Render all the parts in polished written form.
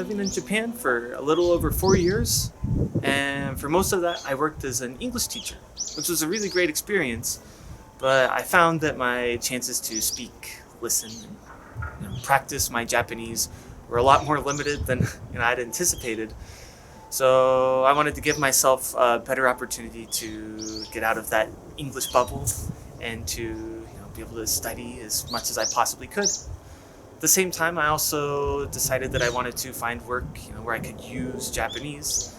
living in Japan for a little over 4 years, and for most of that, I worked as an English teacher, which was a really great experience. But I found that my chances to speak, listen, and practice my Japanese were a lot more limited than I'd anticipated. So I wanted to give myself a better opportunity to get out of that English bubble and to be able to study as much as I possibly could. At the same time, I also decided that I wanted to find work where I could use Japanese.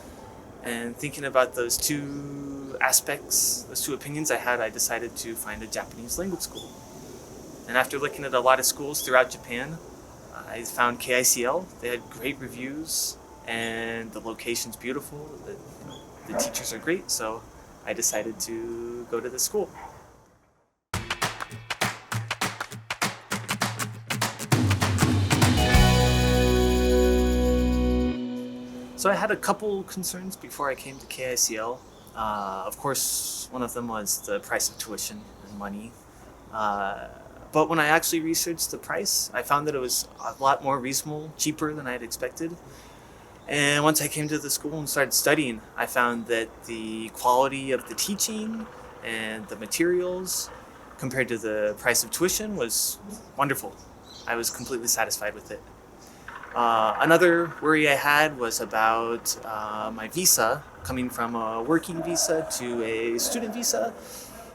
And thinking about those two aspects, those two opinions I had, I decided to find a Japanese language school. And after looking at a lot of schools throughout Japan, I found KICL. They had great reviews, and the location's beautiful. The teachers are great, so I decided to go to the school. So I had a couple concerns before I came to KICL. Of course, one of them was the price of tuition and money. But when I actually researched the price, I found that it was a lot more reasonable, cheaper than I had expected. And once I came to the school and started studying, I found that the quality of the teaching and the materials compared to the price of tuition was wonderful. I was completely satisfied with it. Another worry I had was about my visa, coming from a working visa to a student visa.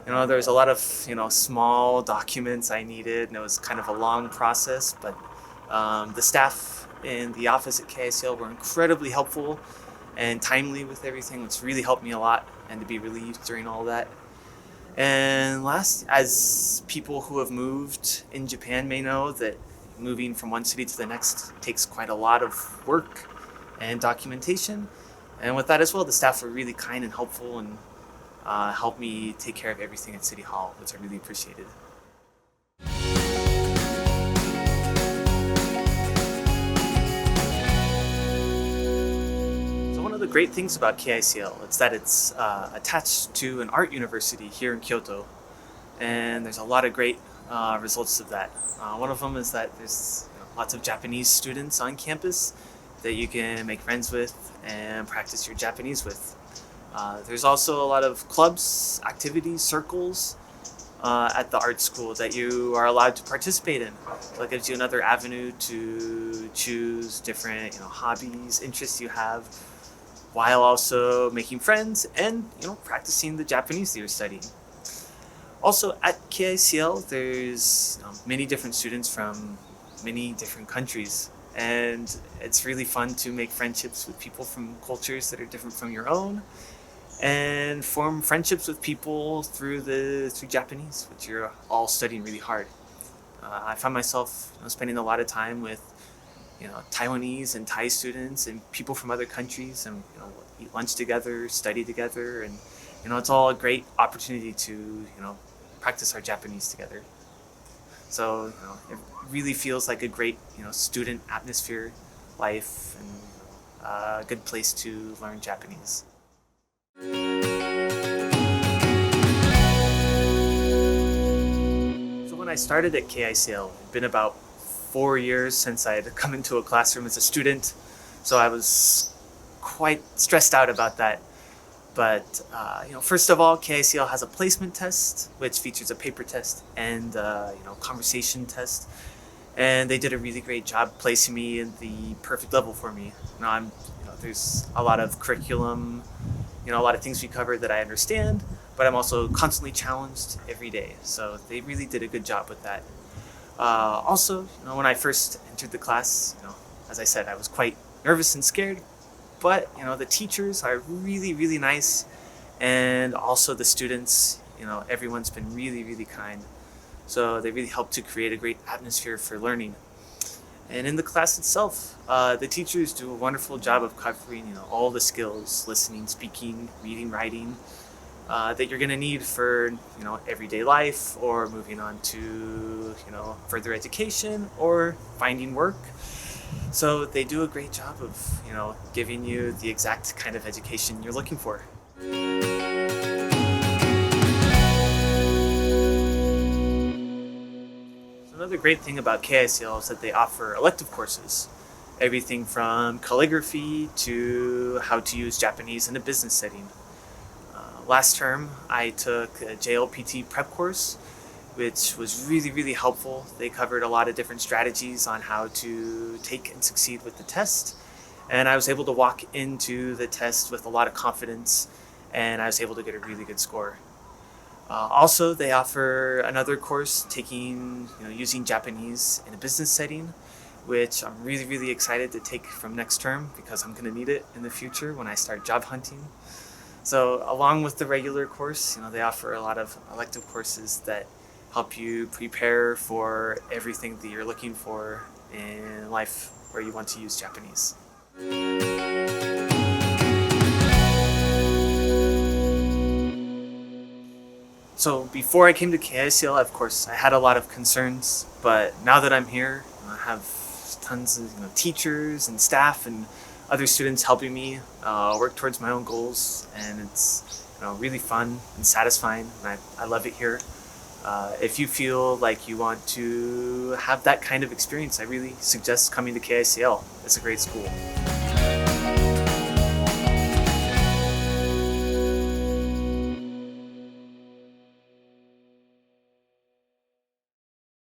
There was a lot of small documents I needed, and it was kind of a long process. But the staff in the office at KICL were incredibly helpful and timely with everything, which really helped me a lot, and to be relieved during all that. And last, as people who have moved in Japan may know, that moving from one city to the next takes quite a lot of work and documentation. And with that as well, the staff were really kind and helpful, and helped me take care of everything at City Hall, which I really appreciated. So one of the great things about KICL is that it's attached to an art university here in Kyoto, and there's a lot of great results of that. One of them is that there's lots of Japanese students on campus that you can make friends with and practice your Japanese with. There's also a lot of clubs, activities, circles at the art school that you are allowed to participate in. So it gives you another avenue to choose different hobbies, interests you have, while also making friends and practicing the Japanese that you're studying. Also at KICL, there's many different students from many different countries, and it's really fun to make friendships with people from cultures that are different from your own, and form friendships with people through Japanese, which you're all studying really hard. I found myself spending a lot of time with Taiwanese and Thai students and people from other countries, and eat lunch together, study together, and it's all a great opportunity to practice our Japanese together. So it really feels like a great student atmosphere, life, and a good place to learn Japanese. So when I started at KICL, it'd been about 4 years since I'd come into a classroom as a student, so I was quite stressed out about that. But first of all, KICL has a placement test, which features a paper test and conversation test, and they did a really great job placing me in the perfect level for me. There's a lot of curriculum, a lot of things we cover that I understand, but I'm also constantly challenged every day. So they really did a good job with that. Also, when I first entered the class, as I said, I was quite nervous and scared. But the teachers are really, really nice, and also the students. Everyone's been really, really kind. So they really help to create a great atmosphere for learning. And in the class itself, the teachers do a wonderful job of covering all the skills: listening, speaking, reading, writing, that you're going to need for everyday life, or moving on to further education or finding work. So they do a great job of giving you the exact kind of education you're looking for. So another great thing about KICL is that they offer elective courses. everything from calligraphy to how to use Japanese in a business setting. Last term, I took a JLPT prep course, which was really helpful. They covered a lot of different strategies on how to take and succeed with the test. And I was able to walk into the test with a lot of confidence, and I was able to get a really good score. Also, they offer another course taking, using Japanese in a business setting, which I'm really excited to take from next term because I'm going to need it in the future when I start job hunting. So, along with the regular course, they offer a lot of elective courses that help you prepare for everything that you're looking for in life where you want to use Japanese. So before I came to KICL, of course, I had a lot of concerns, but now that I'm here, I have tons of teachers and staff and other students helping me work towards my own goals, and it's really fun and satisfying, and I love it here. If you feel like you want to have that kind of experience, I really suggest coming to KICL. It's a great school.